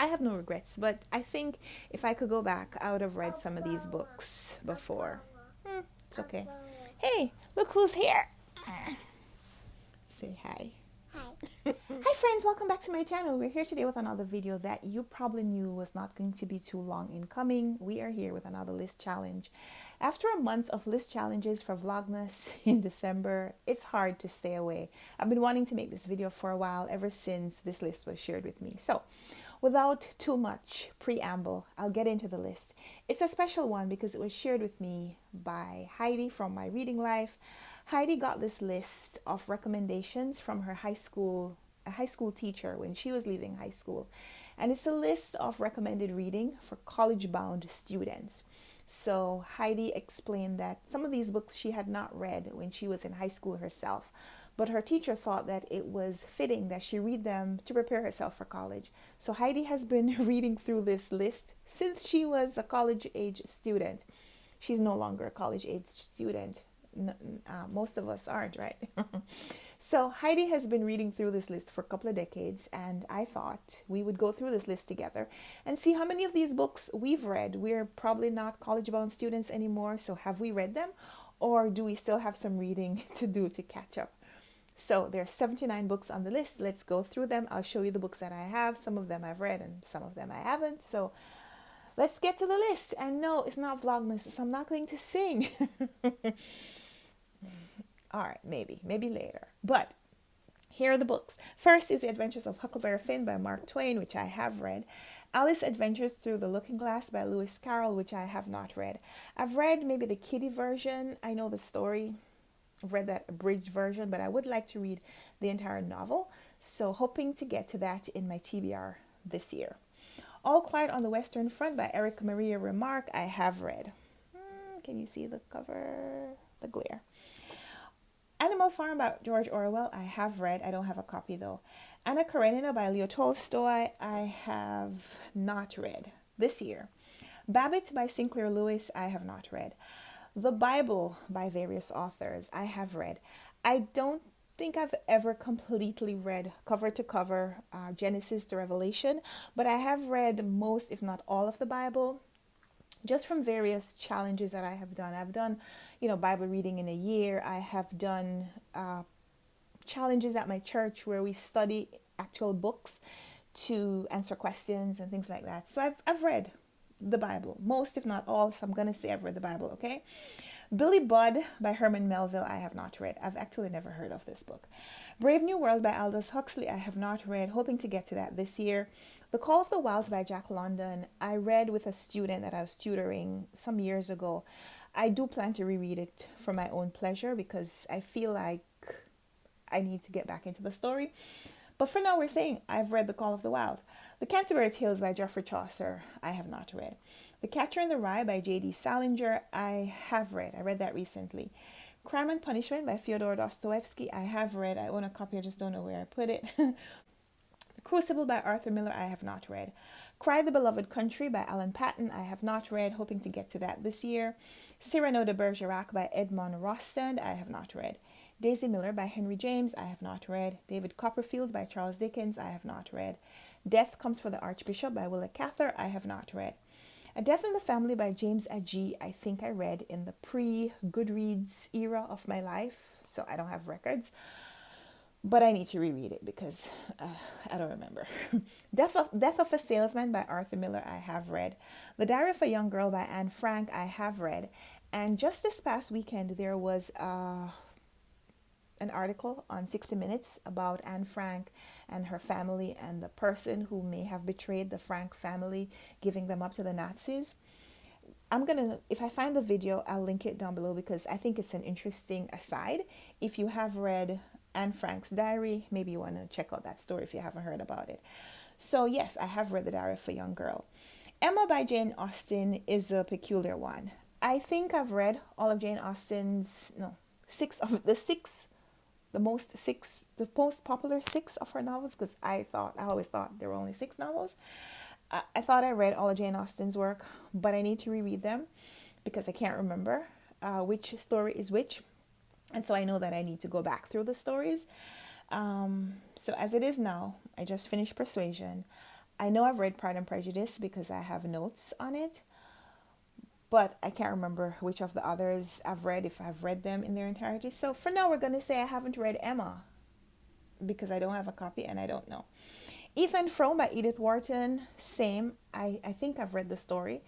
I have no regrets, but I think if I could go back, I would have read some of these books before. It's okay. Hey, look who's here. Say hi. Hi friends, welcome back to my channel. We're here today with another video that you probably knew was not going to be too long in coming. We are here with another list challenge. After a month of list challenges for Vlogmas in December, it's hard to stay away. I've been wanting to make this video for a while, ever since this list was shared with me. So without too much preamble, I'll get into the list. It's a special one because it was shared with me by Heidi from my reading life. Heidi got this list of recommendations from her high school teacher when she was leaving high school. And it's a list of recommended reading for college-bound students. So Heidi explained that some of these books she had not read when she was in high school herself, but her teacher thought that it was fitting that she read them to prepare herself for college. So Heidi has been reading through this list since she was a college-age student. She's no longer a college-age student. Most of us aren't, right? So Heidi has been reading through this list for a couple of decades, and I thought we would go through this list together and see how many of these books we've read. We're probably not college-bound students anymore, so have we read them, or do we still have some reading to do to catch up? So there are 79 books on the list. Let's go through them. I'll show you the books that I have. Some of them I've read and some of them I haven't. So let's get to the list. And no, it's not Vlogmas, so I'm not going to sing. All right, maybe later. But here are the books. First is The Adventures of Huckleberry Finn by Mark Twain, which I have read. Alice Adventures Through the Looking Glass by Lewis Carroll, which I have not read. I've read maybe the kiddie version. I know the story. I've read that abridged version, but I would like to read the entire novel. So hoping to get to that in my TBR this year. All Quiet on the Western Front by Erich Maria Remarque, I have read. Can you see the cover? The glare. Animal Farm by George Orwell, I have read. I don't have a copy though. Anna Karenina by Leo Tolstoy, I have not read this year. Babbitt by Sinclair Lewis, I have not read. The Bible by various authors, I have read. I don't think I've ever completely read cover to cover Genesis to Revelation, but I have read most, if not all, of the Bible. Just from various challenges that I have done. I've done, Bible reading in a year. I have done challenges at my church where we study actual books to answer questions and things like that. So I've read the Bible, most if not all. So I'm going to say I've read the Bible, okay? Billy Budd by Herman Melville, I have not read. I've actually never heard of this book. Brave New World by Aldous Huxley, I have not read, hoping to get to that this year. The Call of the Wilds by Jack London, I read with a student that I was tutoring some years ago. I do plan to reread it for my own pleasure because I feel like I need to get back into the story. But for now, we're saying I've read The Call of the Wild. The Canterbury Tales by Geoffrey Chaucer, I have not read. The Catcher in the Rye by J.D. Salinger, I have read. I read that recently. Crime and Punishment by Fyodor Dostoyevsky, I have read. I own a copy, I just don't know where I put it. The Crucible by Arthur Miller, I have not read. Cry the Beloved Country by Alan Paton, I have not read, hoping to get to that this year. Cyrano de Bergerac by Edmond Rostand, I have not read. Daisy Miller by Henry James, I have not read. David Copperfield by Charles Dickens, I have not read. Death Comes for the Archbishop by Willa Cather, I have not read. A Death in the Family by James Agee, I think I read in the pre-Goodreads era of my life, so I don't have records. But I need to reread it because I don't remember. Death of a Salesman by Arthur Miller, I have read. The Diary of a Young Girl by Anne Frank, I have read. And just this past weekend, there was an article on 60 Minutes about Anne Frank and her family and the person who may have betrayed the Frank family, giving them up to the Nazis. If I find the video, I'll link it down below because I think it's an interesting aside. If you have read Anne Frank's diary, maybe you want to check out that story if you haven't heard about it. So yes, I have read The Diary of a Young Girl. Emma by Jane Austen is a peculiar one. I think I've read all of Jane Austen's, the most popular 6 of her novels, because I always thought there were only 6 novels. I thought I read all of Jane Austen's work, but I need to reread them because I can't remember which story is which. And so I know that I need to go back through the stories. So as it is now, I just finished Persuasion. I know I've read Pride and Prejudice because I have notes on it, but I can't remember which of the others I've read, if I've read them in their entirety. So for now, we're going to say I haven't read Emma because I don't have a copy and I don't know. Ethan Frome by Edith Wharton, same. I think I've read the story,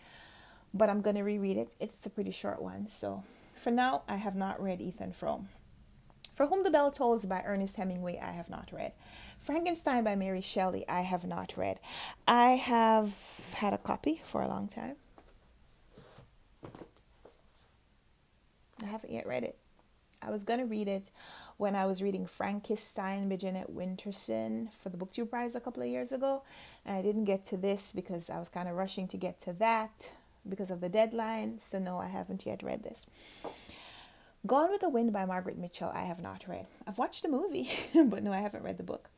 but I'm going to reread it. It's a pretty short one. So for now, I have not read Ethan Frome. For Whom the Bell Tolls by Ernest Hemingway, I have not read. Frankenstein by Mary Shelley, I have not read. I have had a copy for a long time. I haven't yet read it. I was going to read it when I was reading Frankenstein by Jeanette Winterson for the BookTube Prize a couple of years ago. And I didn't get to this because I was kind of rushing to get to that because of the deadline. So no, I haven't yet read this. Gone with the Wind by Margaret Mitchell, I have not read. I've watched the movie, but no, I haven't read the book.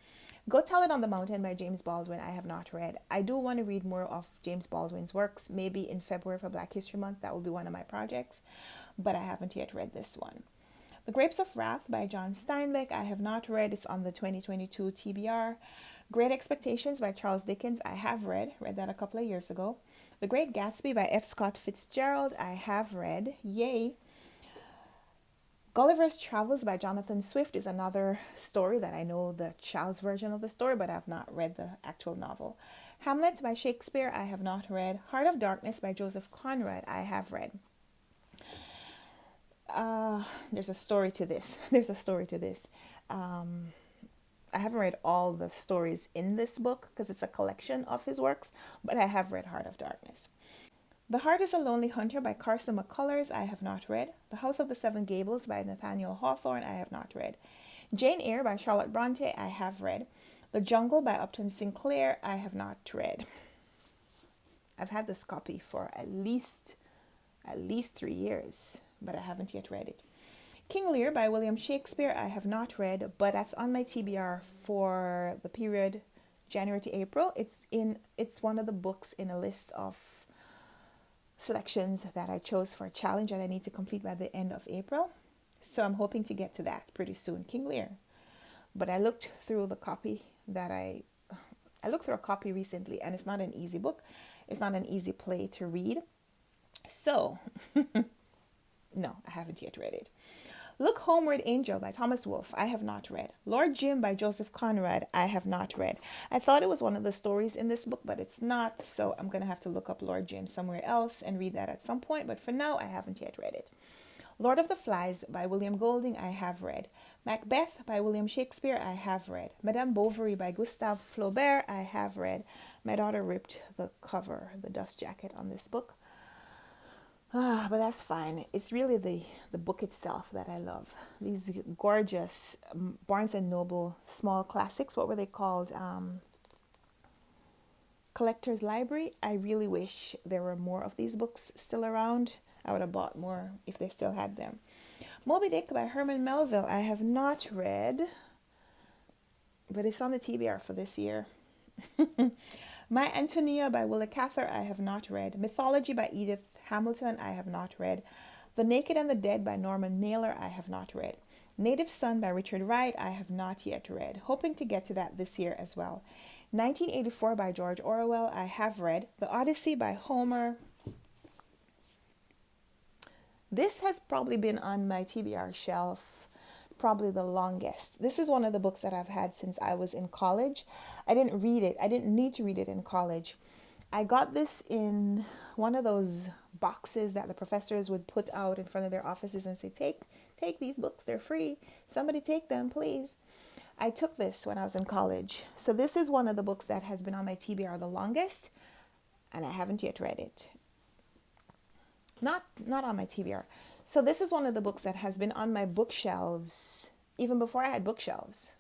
Go Tell It on the Mountain by James Baldwin, I have not read. I do want to read more of James Baldwin's works, maybe in February for Black History Month. That will be one of my projects, but I haven't yet read this one. The Grapes of Wrath by John Steinbeck, I have not read. It's on the 2022 TBR. Great Expectations by Charles Dickens, I have read that a couple of years ago. The Great Gatsby by F. Scott Fitzgerald, I have read. Yay! Gulliver's Travels by Jonathan Swift is another story that I know the child's version of the story, but I've not read the actual novel. Hamlet by Shakespeare, I have not read. Heart of Darkness by Joseph Conrad, I have read. There's a story to this. I haven't read all the stories in this book because it's a collection of his works, but I have read Heart of Darkness. The Heart is a Lonely Hunter by Carson McCullers, I have not read. The House of the Seven Gables by Nathaniel Hawthorne, I have not read. Jane Eyre by Charlotte Bronte, I have read. The Jungle by Upton Sinclair, I have not read. I've had this copy for at least 3 years, but I haven't yet read it. King Lear by William Shakespeare, I have not read, but that's on my TBR for the period January to April. It's one of the books in a list of selections that I chose for a challenge that I need to complete by the end of April. So I'm hoping to get to that pretty soon, King Lear. But I looked through the copy I looked through a copy recently, and it's not an easy book. It's not an easy play to read. So, no, I haven't yet read it. Look Homeward, Angel by Thomas Wolfe, I have not read. Lord Jim by Joseph Conrad, I have not read. I thought it was one of the stories in this book, but it's not, so I'm going to have to look up Lord Jim somewhere else and read that at some point, but for now, I haven't yet read it. Lord of the Flies by William Golding, I have read. Macbeth by William Shakespeare, I have read. Madame Bovary by Gustave Flaubert, I have read. My daughter ripped the cover, the dust jacket on this book. But that's fine. It's really the book itself that I love. These gorgeous Barnes & Noble small classics. What were they called? Collector's Library. I really wish there were more of these books still around. I would have bought more if they still had them. Moby Dick by Herman Melville. I have not read, but it's on the TBR for this year. My Antonia by Willa Cather. I have not read. Mythology by Edith Hamilton, I have not read. The Naked and the Dead by Norman Mailer, I have not read. Native Son by Richard Wright, I have not yet read. Hoping to get to that this year as well. 1984 by George Orwell, I have read. The Odyssey by Homer. This has probably been on my TBR shelf probably the longest. This is one of the books that I've had since I was in college. I didn't read it. I didn't need to read it in college. I got this in one of those boxes that the professors would put out in front of their offices and say, take these books, they're free. Somebody take them, please. I took this when I was in college. So this is one of the books that has been on my TBR the longest, and I haven't yet read it. Not on my TBR. So this is one of the books that has been on my bookshelves even before I had bookshelves.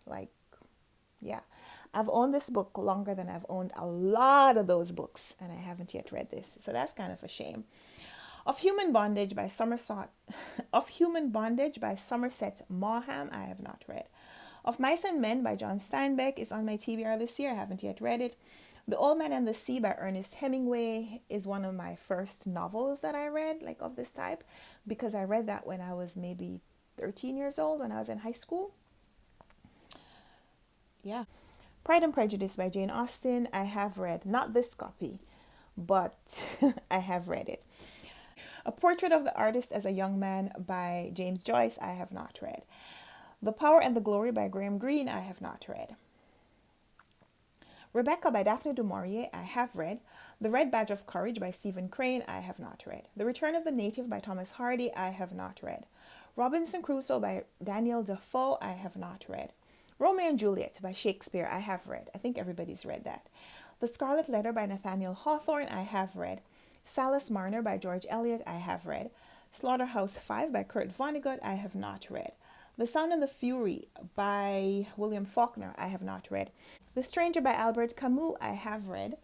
I've owned this book longer than I've owned a lot of those books, and I haven't yet read this. So that's kind of a shame. Of Human Bondage by Somerset Maugham, I have not read. Of Mice and Men by John Steinbeck is on my TBR this year. I haven't yet read it. The Old Man and the Sea by Ernest Hemingway is one of my first novels that I read, like of this type, because I read that when I was maybe 13 years old, when I was in high school. Yeah. Pride and Prejudice by Jane Austen, I have read. Not this copy, but I have read it. A Portrait of the Artist as a Young Man by James Joyce, I have not read. The Power and the Glory by Graham Greene, I have not read. Rebecca by Daphne du Maurier, I have read. The Red Badge of Courage by Stephen Crane, I have not read. The Return of the Native by Thomas Hardy, I have not read. Robinson Crusoe by Daniel Defoe, I have not read. Romeo and Juliet by Shakespeare, I have read. I think everybody's read that. The Scarlet Letter by Nathaniel Hawthorne, I have read. Salis Marner by George Eliot, I have read. Slaughterhouse-Five by Kurt Vonnegut, I have not read. The Sound and the Fury by William Faulkner, I have not read. The Stranger by Albert Camus, I have read.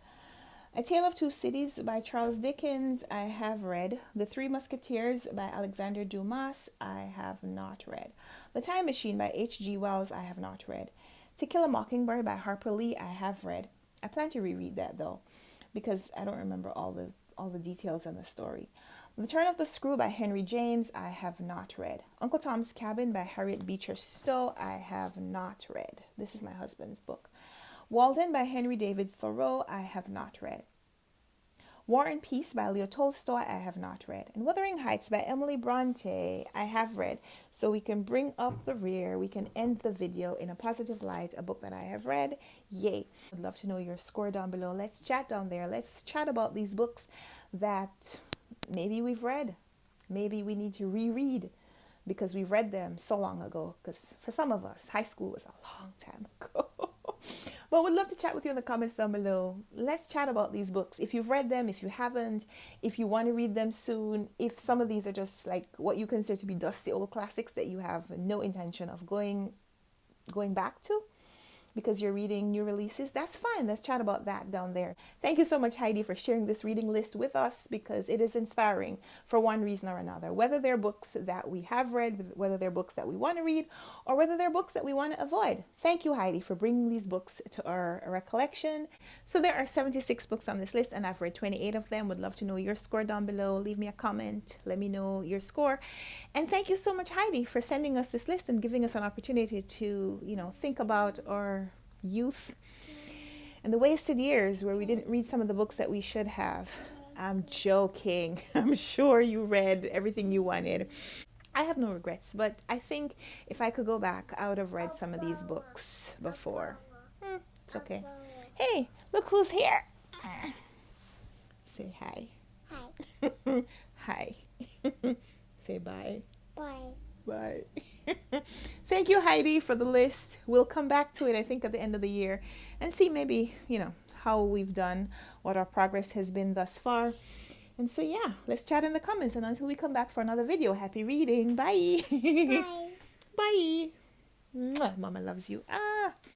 A Tale of Two Cities by Charles Dickens, I have read. The Three Musketeers by Alexander Dumas, I have not read. The Time Machine by H.G. Wells, I have not read. To Kill a Mockingbird by Harper Lee, I have read. I plan to reread that though, because I don't remember all the details in the story. The Turn of the Screw by Henry James, I have not read. Uncle Tom's Cabin by Harriet Beecher Stowe, I have not read. This is my husband's book. Walden by Henry David Thoreau, I have not read. War and Peace by Leo Tolstoy, I have not read. And Wuthering Heights by Emily Bronte, I have read. So we can bring up the rear. We can end the video in a positive light, a book that I have read. Yay. I'd love to know your score down below. Let's chat down there. Let's chat about these books that maybe we've read. Maybe we need to reread because we read them so long ago. Because for some of us, high school was a long time ago. But would love to chat with you in the comments down below. Let's chat about these books. If you've read them, if you haven't, if you want to read them soon, if some of these are just like what you consider to be dusty old classics that you have no intention of going back to because you're reading new releases, that's fine. Let's chat about that down there. Thank you so much, Heidi, for sharing this reading list with us because it is inspiring for one reason or another. Whether they're books that we have read, whether they're books that we want to read, or whether they're books that we want to avoid. Thank you, Heidi, for bringing these books to our recollection. So there are 76 books on this list, and I've read 28 of them. Would love to know your score down below. Leave me a comment. Let me know your score. And thank you so much, Heidi, for sending us this list and giving us an opportunity to, think about our youth and the wasted years where we didn't read some of the books that we should have. I'm joking. I'm sure you read everything you wanted. I have no regrets, but I think if I could go back, I would have read some of these books before. It's okay. Hey, look who's here. Say hi. Hi. Hi. Say bye. Bye. Bye. Thank you, Heidi, for the list. We'll come back to it, I think, at the end of the year and see maybe, how we've done, what our progress has been thus far. And so, yeah, let's chat in the comments. And until we come back for another video, happy reading. Bye. Bye. Bye. Mwah. Mama loves you.